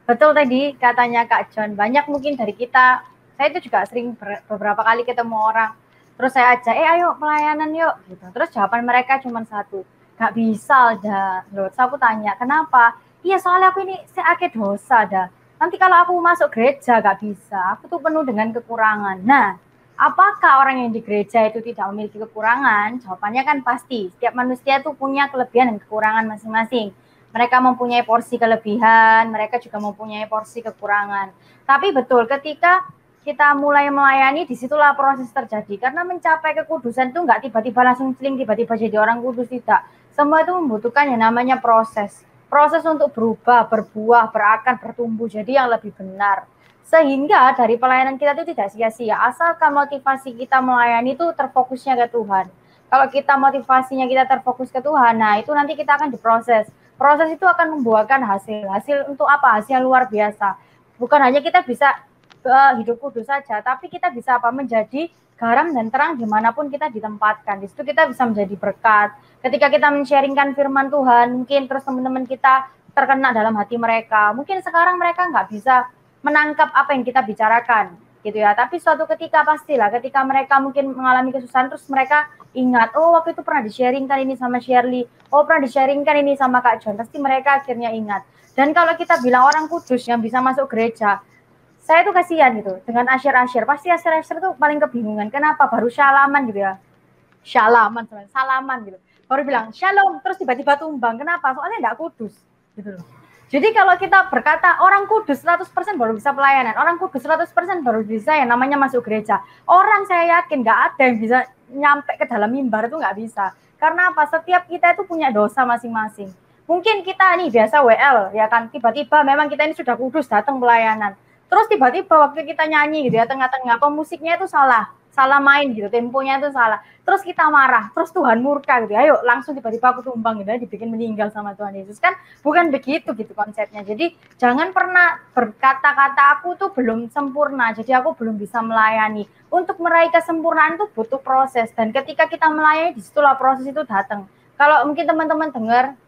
Betul tadi katanya Kak John, banyak mungkin dari kita, saya itu juga sering beberapa kali ketemu orang, terus saya ajak, ayo pelayanan yuk, gitu. Terus jawaban mereka cuma satu, gak bisa dah. Terus aku tanya, kenapa? Iya soalnya aku ini seake dosa dah. Nanti kalau aku masuk gereja gak bisa, aku tuh penuh dengan kekurangan. Nah, apakah orang yang di gereja itu tidak memiliki kekurangan? Jawabannya kan pasti, setiap manusia tuh punya kelebihan dan kekurangan masing-masing. Mereka mempunyai porsi kelebihan, mereka juga mempunyai porsi kekurangan. Tapi betul, ketika kita mulai melayani, disitulah proses terjadi. Karena mencapai kekudusan itu nggak tiba-tiba langsung celing, tiba-tiba jadi orang kudus, tidak. Semua itu membutuhkan yang namanya proses. Proses untuk berubah, berbuah, berakar, bertumbuh, jadi yang lebih benar. Sehingga dari pelayanan kita itu tidak sia-sia, asalkan motivasi kita melayani itu terfokusnya ke Tuhan. Kalau kita motivasinya kita terfokus ke Tuhan, nah itu nanti kita akan diproses. Proses itu akan membuahkan hasil untuk apa? Hasil yang luar biasa. Bukan hanya kita bisa hidup kudus saja, tapi kita bisa menjadi garam dan terang dimanapun kita ditempatkan. Di situ kita bisa menjadi berkat. Ketika kita men-sharingkan firman Tuhan, mungkin terus teman-teman kita terkena dalam hati mereka. Mungkin sekarang mereka nggak bisa menangkap apa yang kita bicarakan, gitu ya. Tapi suatu ketika pastilah, ketika mereka mungkin mengalami kesusahan, terus mereka ingat, oh waktu itu pernah di-sharingkan ini sama Shirley, oh pernah di-sharingkan ini sama Kak John, pasti mereka akhirnya ingat. Dan kalau kita bilang orang kudus yang bisa masuk gereja, saya tuh kasihan gitu, dengan asyir-asyir, pasti asyir-asyir tuh paling kebingungan, kenapa baru salaman gitu ya, salaman gitu, baru bilang shalom, terus tiba-tiba tumbang, kenapa? Soalnya enggak kudus, gitu loh. Jadi kalau kita berkata orang kudus 100% baru bisa pelayanan, orang kudus 100% baru bisa yang namanya masuk gereja. Orang saya yakin nggak ada yang bisa nyampe ke dalam mimbar itu nggak bisa. Karena apa? Setiap kita itu punya dosa masing-masing. Mungkin kita nih biasa WL ya kan, tiba-tiba memang kita ini sudah kudus datang pelayanan. Terus tiba-tiba waktu kita nyanyi gitu ya, tengah-tengah pemusiknya itu salah main gitu, temponya itu salah. Terus kita marah, terus Tuhan murka gitu. Ayo langsung tiba-tiba aku tumbang gitu ya, dibikin meninggal sama Tuhan Yesus. Kan bukan begitu gitu konsepnya. Jadi jangan pernah berkata-kata aku tuh belum sempurna, jadi aku belum bisa melayani. Untuk meraih kesempurnaan itu butuh proses, dan ketika kita melayani disitulah proses itu datang. Kalau mungkin teman-teman dengar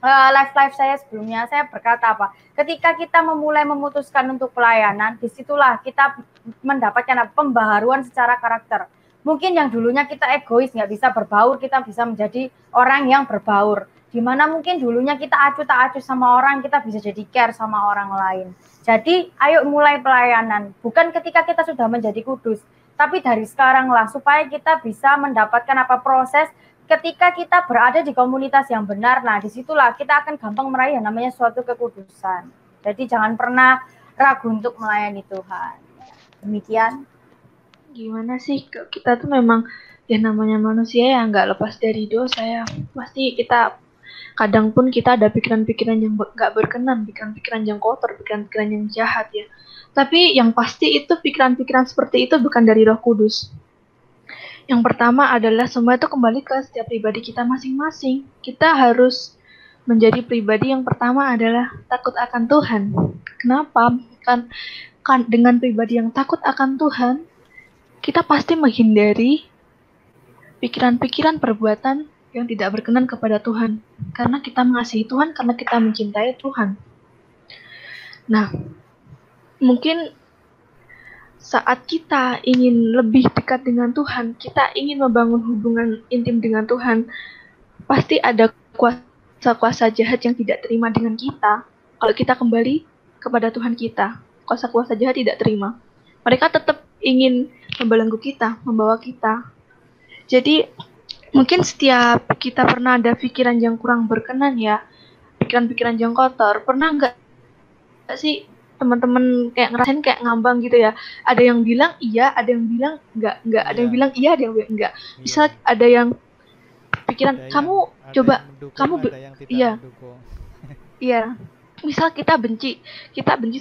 live saya sebelumnya, saya berkata apa? Ketika kita memulai memutuskan untuk pelayanan, disitulah kita mendapatkan pembaharuan secara karakter. Mungkin yang dulunya kita egois, nggak bisa berbaur, kita bisa menjadi orang yang berbaur. Dimana mungkin dulunya kita acuh tak acuh sama orang, kita bisa jadi care sama orang lain. Jadi ayo mulai pelayanan, bukan ketika kita sudah menjadi kudus, tapi dari sekarang lah, supaya kita bisa mendapatkan proses. Ketika kita berada di komunitas yang benar, nah disitulah kita akan gampang meraih yang namanya suatu kekudusan. Jadi jangan pernah ragu untuk melayani Tuhan. Demikian. Gimana sih, kita tuh memang ya namanya manusia ya nggak lepas dari dosa ya. Pasti kita kadang pun kita ada pikiran-pikiran yang nggak berkenan, pikiran-pikiran yang kotor, pikiran-pikiran yang jahat ya. Tapi yang pasti itu pikiran-pikiran seperti itu bukan dari Roh Kudus. Yang pertama adalah semua itu kembali ke setiap pribadi kita masing-masing. Kita harus menjadi pribadi yang pertama adalah takut akan Tuhan. Kenapa? Kan dengan pribadi yang takut akan Tuhan, kita pasti menghindari pikiran-pikiran perbuatan yang tidak berkenan kepada Tuhan. Karena kita mengasihi Tuhan, karena kita mencintai Tuhan. Nah, mungkin saat kita ingin lebih dekat dengan Tuhan, kita ingin membangun hubungan intim dengan Tuhan, pasti ada kuasa-kuasa jahat yang tidak terima dengan kita. Kalau kita kembali kepada Tuhan kita, kuasa-kuasa jahat tidak terima. Mereka tetap ingin membelenggu kita, membawa kita. Jadi, mungkin setiap kita pernah ada pikiran yang kurang berkenan ya, pikiran-pikiran yang kotor. Pernah nggak sih teman-teman kayak ngerasain kayak ngambang gitu ya, ada yang bilang iya, ada yang bilang enggak, ada yang bilang iya, ada yang bilang enggak. Misal ada yang pikiran ada kamu yang, coba mendukung, kamu iya iya, misal kita benci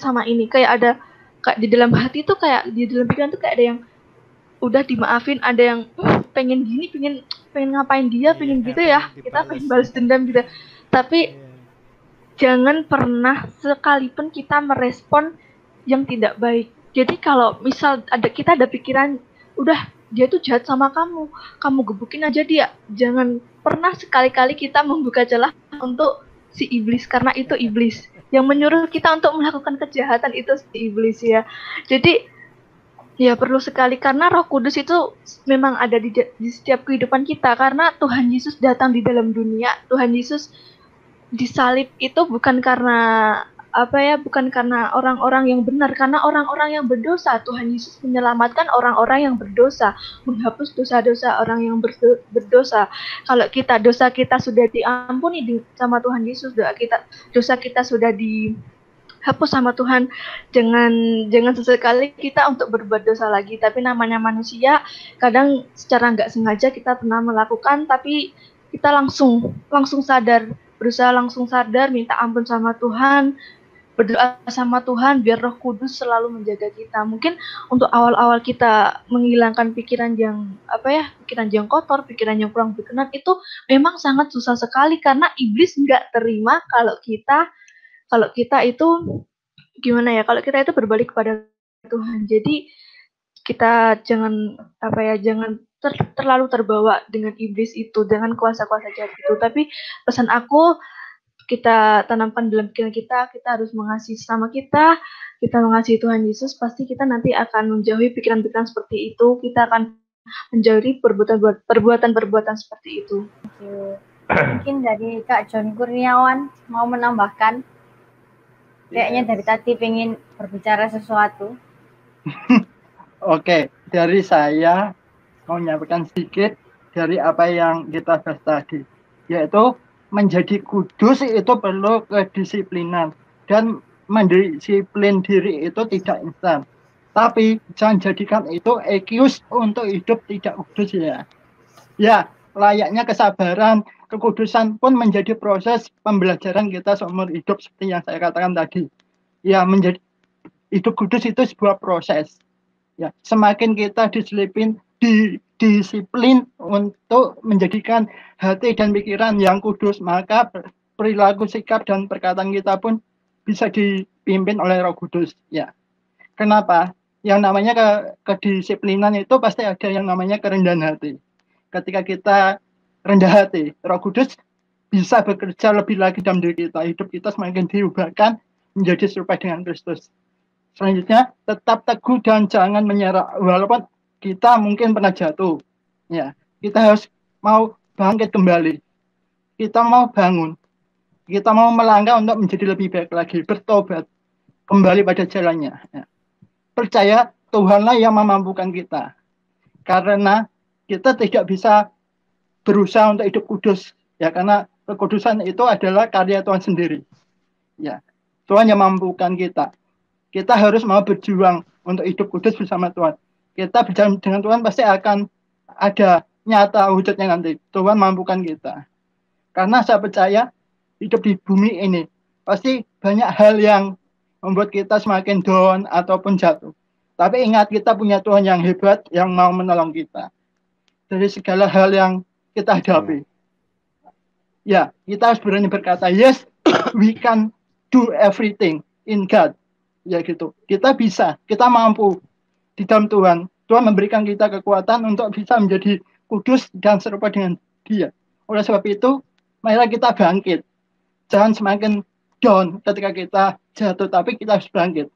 sama ini, kayak ada kayak di dalam hati tuh, kayak di dalam pikiran tuh kayak ada yang udah dimaafin, ada yang pengen gini, pengen ngapain dia, pengen gitu ya, kita pengen balas dendam gitu, tapi jangan pernah sekalipun kita merespon yang tidak baik. Jadi kalau misal kita ada pikiran, udah dia tuh jahat sama kamu gebukin aja dia. Jangan pernah sekali-kali kita membuka celah untuk si iblis, karena itu iblis yang menyuruh kita untuk melakukan kejahatan, itu si iblis ya. Jadi ya perlu sekali, karena Roh Kudus itu memang ada di setiap kehidupan kita, karena Tuhan Yesus datang di dalam dunia. Tuhan Yesus disalib itu bukan karena bukan karena orang-orang yang benar, karena orang-orang yang berdosa. Tuhan Yesus menyelamatkan orang-orang yang berdosa, menghapus dosa-dosa orang yang berdosa. Kalau dosa kita sudah diampuni sama Tuhan Yesus, dosa kita sudah dihapus sama Tuhan, jangan sesekali kita untuk berbuat dosa lagi. Tapi namanya manusia, kadang secara nggak sengaja kita pernah melakukan, tapi kita langsung berusaha langsung sadar, minta ampun sama Tuhan, berdoa sama Tuhan biar Roh Kudus selalu menjaga kita. Mungkin untuk awal-awal kita menghilangkan pikiran yang pikiran yang kotor, pikiran yang kurang berkenan, itu memang sangat susah sekali, karena iblis nggak terima kalau kita itu gimana ya, kalau kita itu berbalik kepada Tuhan. Jadi kita jangan terlalu terbawa dengan iblis itu, dengan kuasa-kuasa jahat itu. Tapi pesan aku, kita tanamkan dalam pikiran kita harus mengasihi sesama kita mengasihi Tuhan Yesus, pasti kita nanti akan menjauhi pikiran-pikiran seperti itu, kita akan menjauhi perbuatan-perbuatan seperti itu. Mungkin dari Kak John Kurniawan mau menambahkan, kayaknya dari tadi pengen berbicara sesuatu. Oke, dari saya mau menyampaikan sedikit dari apa yang kita bahas tadi, yaitu menjadi kudus itu perlu kedisiplinan, dan mendisiplin diri itu tidak instan. Tapi jangan jadikan itu excuse untuk hidup tidak kudus ya. Ya, layaknya kesabaran, kekudusan pun menjadi proses pembelajaran kita seumur hidup seperti yang saya katakan tadi. Ya, menjadi hidup kudus itu sebuah proses. Ya, semakin kita disiplin untuk menjadikan hati dan pikiran yang kudus, maka perilaku, sikap, dan perkataan kita pun bisa dipimpin oleh Roh Kudus. Ya, kenapa? Yang namanya kedisiplinan itu pasti ada yang namanya kerendahan hati. Ketika kita rendah hati, Roh Kudus bisa bekerja lebih lagi dalam diri kita. Hidup kita semakin diubahkan menjadi serupa dengan Kristus. Selanjutnya, tetap teguh dan jangan menyerah. Walaupun kita mungkin pernah jatuh, ya, kita harus mau bangkit kembali. Kita mau bangun. Kita mau melangkah untuk menjadi lebih baik lagi, bertobat, kembali pada jalannya. Ya. Percaya Tuhanlah yang memampukan kita. Karena kita tidak bisa berusaha untuk hidup kudus, ya, karena kekudusan itu adalah karya Tuhan sendiri. Ya, Tuhan yang memampukan kita. Kita harus mau berjuang untuk hidup kudus bersama Tuhan. Kita berjalan dengan Tuhan pasti akan ada nyata wujudnya nanti. Tuhan mampukan kita. Karena saya percaya hidup di bumi ini pasti banyak hal yang membuat kita semakin down ataupun jatuh. Tapi ingat, kita punya Tuhan yang hebat yang mau menolong kita dari segala hal yang kita hadapi. Ya, kita harus berani berkata, yes, we can do everything in God. Ya gitu, kita bisa, kita mampu di dalam Tuhan. Tuhan memberikan kita kekuatan untuk bisa menjadi kudus dan serupa dengan Dia. Oleh sebab itu, marilah kita bangkit. Jangan semakin down ketika kita jatuh, tapi kita harus bangkit.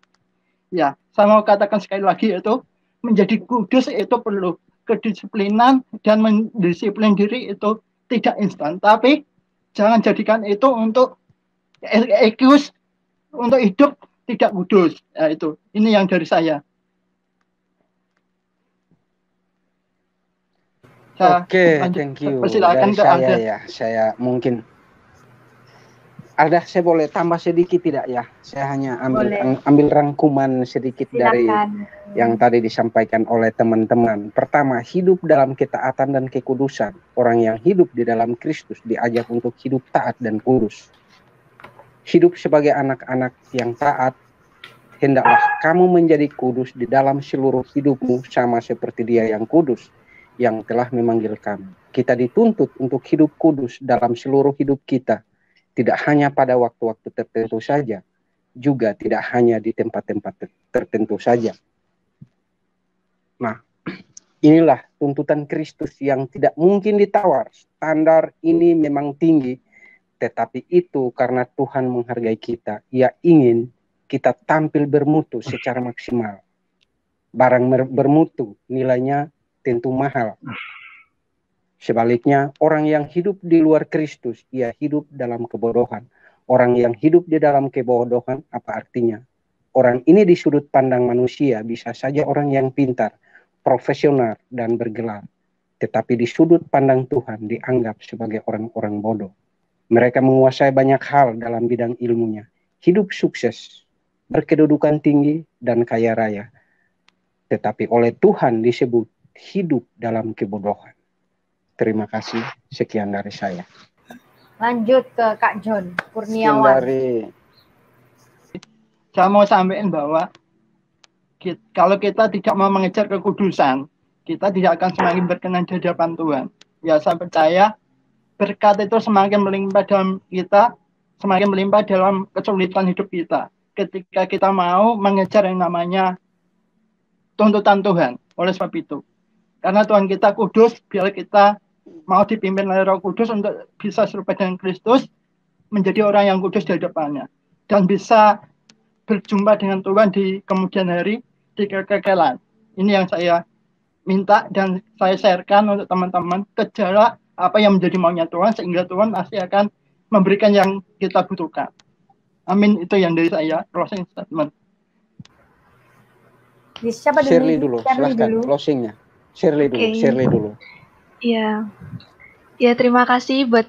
Ya, saya mau katakan sekali lagi, itu menjadi kudus itu perlu kedisiplinan, dan mendisiplin diri itu tidak instan. Tapi jangan jadikan itu untuk excuse untuk hidup tidak kudus. Ya, itu. Ini yang dari saya. Oke, thank you. Dari saya ya, saya mungkin ada, saya boleh tambah sedikit tidak ya? Saya hanya ambil rangkuman sedikit. Silakan. Dari yang tadi disampaikan oleh teman-teman. Pertama, hidup dalam ketaatan dan kekudusan. Orang yang hidup di dalam Kristus diajak untuk hidup taat dan kudus. Hidup sebagai anak-anak yang taat, hendaklah kamu menjadi kudus di dalam seluruh hidupmu, sama seperti Dia yang kudus, yang telah memanggil kamu. Kita dituntut untuk hidup kudus dalam seluruh hidup kita, tidak hanya pada waktu-waktu tertentu saja, juga tidak hanya di tempat-tempat tertentu saja. Nah, inilah tuntutan Kristus yang tidak mungkin ditawar. Standar ini memang tinggi, tetapi itu karena Tuhan menghargai kita. Ia ingin kita tampil bermutu secara maksimal. Barang bermutu nilainya tentu mahal. Sebaliknya, orang yang hidup di luar Kristus, ia hidup dalam kebodohan. Orang yang hidup di dalam kebodohan, apa artinya? Orang ini di sudut pandang manusia bisa saja orang yang pintar, profesional, dan bergelar. Tetapi di sudut pandang Tuhan dianggap sebagai orang-orang bodoh. Mereka menguasai banyak hal dalam bidang ilmunya. Hidup sukses, berkedudukan tinggi, dan kaya raya. Tetapi oleh Tuhan disebut hidup dalam kebodohan. Terima kasih. Sekian dari saya. Lanjut ke Kak John Kurniawan. Saya mau sampaikan bahwa kalau kita tidak mau mengejar kekudusan, kita tidak akan semakin berkenan di hadapan Tuhan. Ya, saya percaya berkat itu semakin melimpah dalam kita, semakin melimpah dalam kesulitan hidup kita. Ketika kita mau mengejar yang namanya tuntutan Tuhan. Oleh sebab itu, karena Tuhan kita kudus, biar kita mau dipimpin oleh Roh Kudus untuk bisa serupa dengan Kristus, menjadi orang yang kudus di hadapannya, dan bisa berjumpa dengan Tuhan di kemudian hari, di kekekalan. Ini yang saya minta dan saya sharekan untuk teman-teman. Kejarlah apa yang menjadi maunya Tuhan, sehingga Tuhan pasti akan memberikan yang kita butuhkan. Amin. Itu yang dari saya, closing statement. Siapa Shirley dulu, silahkan closingnya. Shirley dulu. Ya, terima kasih buat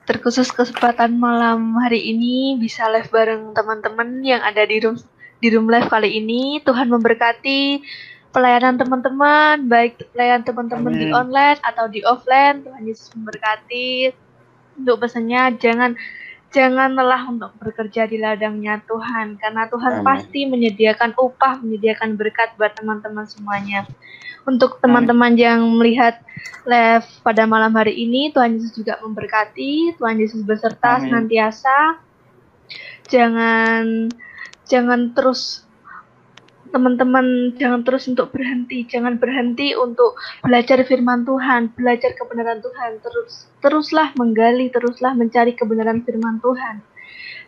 terkhusus kesempatan malam hari ini bisa live bareng teman-teman yang ada di room live kali ini. Tuhan memberkati pelayanan teman-teman, baik pelayanan teman-teman di Amin. online atau di offline. Tuhan Yesus memberkati. Untuk pesannya, jangan lelah untuk bekerja di ladangnya Tuhan, karena Tuhan Amin. pasti menyediakan upah, menyediakan berkat buat teman-teman semuanya. Untuk teman-teman yang melihat live pada malam hari ini, Tuhan Yesus juga memberkati, Tuhan Yesus beserta Amin. senantiasa. Jangan terus teman-teman, jangan terus untuk berhenti, jangan berhenti untuk belajar firman Tuhan, belajar kebenaran Tuhan, teruslah menggali, teruslah mencari kebenaran firman Tuhan.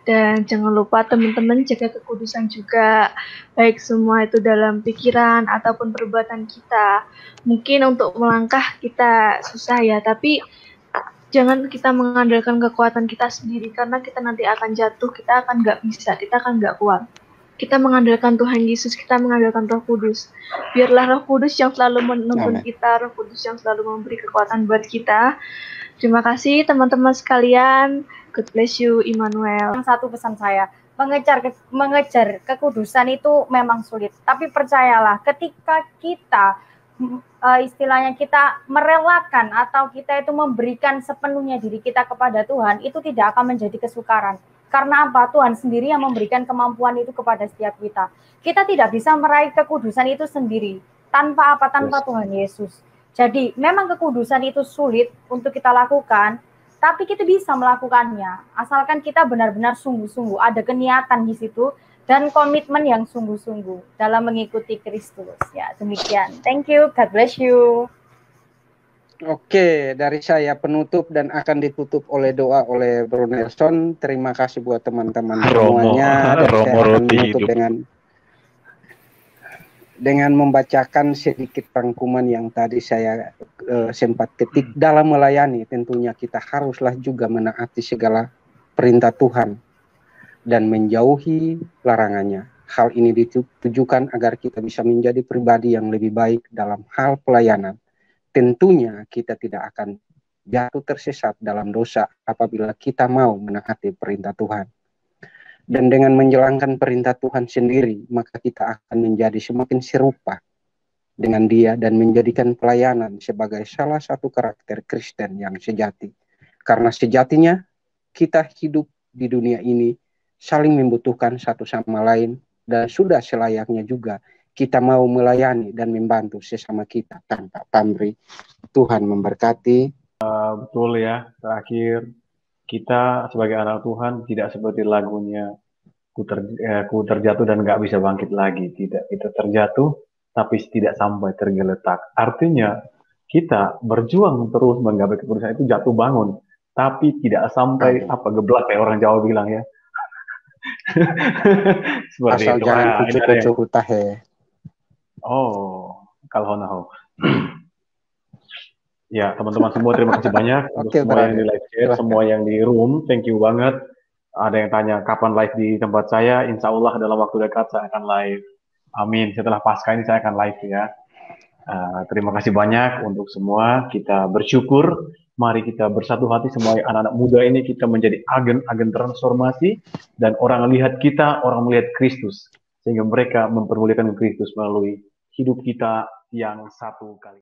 Dan jangan lupa teman-teman jaga kekudusan juga, baik semua itu dalam pikiran ataupun perbuatan kita. Mungkin untuk melangkah kita susah ya, tapi jangan kita mengandalkan kekuatan kita sendiri, karena kita nanti akan jatuh, kita akan nggak bisa, kita akan nggak kuat. Kita mengandalkan Tuhan Yesus, kita mengandalkan Roh Kudus. Biarlah Roh Kudus yang selalu menuntun kita, Roh Kudus yang selalu memberi kekuatan buat kita. Terima kasih teman-teman sekalian. God bless you, Immanuel. Satu pesan saya, mengejar kekudusan itu memang sulit. Tapi percayalah, ketika kita istilahnya kita merelakan atau kita itu memberikan sepenuhnya diri kita kepada Tuhan, itu tidak akan menjadi kesukaran. Karena apa? Tuhan sendiri yang memberikan kemampuan itu kepada setiap kita. Kita tidak bisa meraih kekudusan itu sendiri. Tanpa apa? Tanpa Tuhan Yesus. Jadi memang kekudusan itu sulit untuk kita lakukan, tapi kita bisa melakukannya. Asalkan kita benar-benar sungguh-sungguh, ada keniatan di situ, dan komitmen yang sungguh-sungguh dalam mengikuti Kristus. Ya, demikian. Thank you. God bless you. Oke, dari saya penutup dan akan ditutup oleh doa oleh Bro Nelson. Terima kasih buat teman-teman semuanya. Dan saya akan menutup dengan membacakan sedikit rangkuman yang tadi saya sempat ketik. Dalam melayani tentunya kita haruslah juga menaati segala perintah Tuhan dan menjauhi larangannya. Hal ini ditujukan agar kita bisa menjadi pribadi yang lebih baik dalam hal pelayanan. Tentunya kita tidak akan jatuh tersesat dalam dosa apabila kita mau menaati perintah Tuhan. Dan dengan menjalankan perintah Tuhan sendiri, maka kita akan menjadi semakin serupa dengan Dia dan menjadikan pelayanan sebagai salah satu karakter Kristen yang sejati. Karena sejatinya kita hidup di dunia ini saling membutuhkan satu sama lain, dan sudah selayaknya juga kita mau melayani dan membantu sesama kita tanpa pamrih. Tuhan memberkati. Betul ya, terakhir kita sebagai anak Tuhan tidak seperti lagunya ku terjatuh dan nggak bisa bangkit lagi. Tidak, kita terjatuh tapi tidak sampai tergeletak. Artinya kita berjuang terus menggapai kekudusan itu jatuh bangun, tapi tidak sampai geblak kayak orang Jawa bilang ya. Seperti asal itu. jangan kucu-kucu tahe. Oh, kalau naho. Ya, teman-teman semua terima kasih banyak untuk semua yang di live chat, semua yang di room, thank you banget. Ada yang tanya kapan live di tempat saya, insya Allah dalam waktu dekat saya akan live. Amin, setelah Paskah ini saya akan live ya. Terima kasih banyak untuk semua, kita bersyukur, mari kita bersatu hati semua anak-anak muda ini, kita menjadi agen-agen transformasi, dan orang lihat kita, orang melihat Kristus, sehingga mereka mempermuliakan Kristus melalui hidup kita yang satu kali.